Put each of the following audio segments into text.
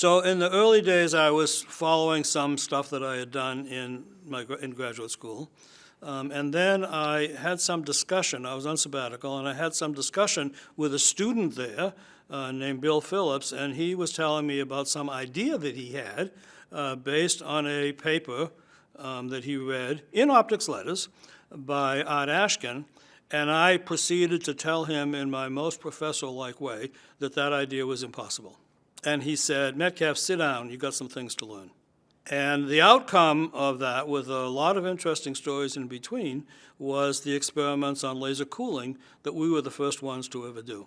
So in the early days, I was following some stuff that I had done in graduate school. And then I had some discussion. I was on sabbatical, and I had some discussion with a student there named Bill Phillips, and he was telling me about some idea that he had based on a paper that he read in Optics Letters by Art Ashkin, and I proceeded to tell him in my most professor-like way that that idea was impossible. And he said, "Metcalf, sit down, you got some things to learn." And the outcome of that, with a lot of interesting stories in between, was the experiments on laser cooling that we were the first ones to ever do.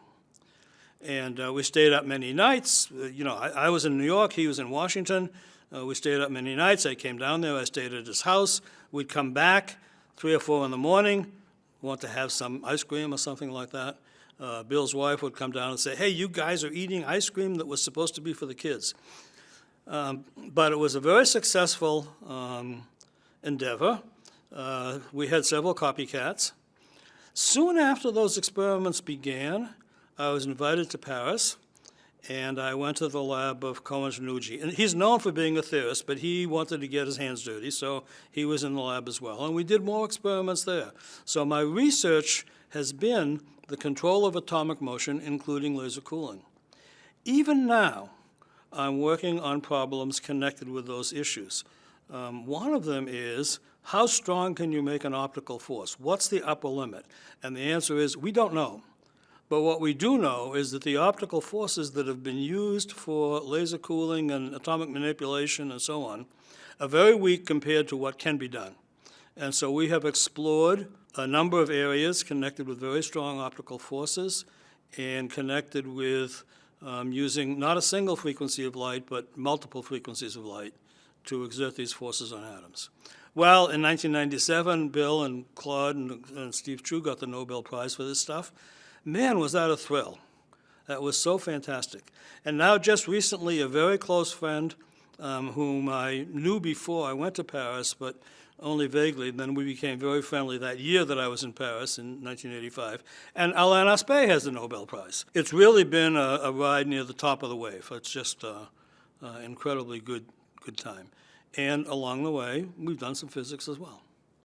And we stayed up many nights. I was in New York, he was in Washington. We stayed up many nights. I came down there, I stayed at his house. We'd come back 3 or 4 in the morning, want to have some ice cream or something like that. Bill's wife would come down and say, "Hey, you guys are eating ice cream that was supposed to be for the kids." But it was a very successful endeavor. We had several copycats. Soon after those experiments began, I was invited to Paris, and I went to the lab of Cohen-Janucci. And he's known for being a theorist, but he wanted to get his hands dirty, so he was in the lab as well. And we did more experiments there. So my research has been the control of atomic motion, including laser cooling. Even now, I'm working on problems connected with those issues. One of them is, how strong can you make an optical force? What's the upper limit? And the answer is, we don't know. But what we do know is that the optical forces that have been used for laser cooling and atomic manipulation and so on are very weak compared to what can be done. And so we have explored a number of areas connected with very strong optical forces and connected with using not a single frequency of light, but multiple frequencies of light to exert these forces on atoms. Well, in 1997, Bill and Claude and Steve True got the Nobel Prize for this stuff. Man, was that a thrill. That was so fantastic. And now just recently, a very close friend whom I knew before I went to Paris, but only vaguely, then we became very friendly that year that I was in Paris in 1985. And Alain Aspect has the Nobel Prize. It's really been a ride near the top of the wave. It's just incredibly good time. And along the way, we've done some physics as well.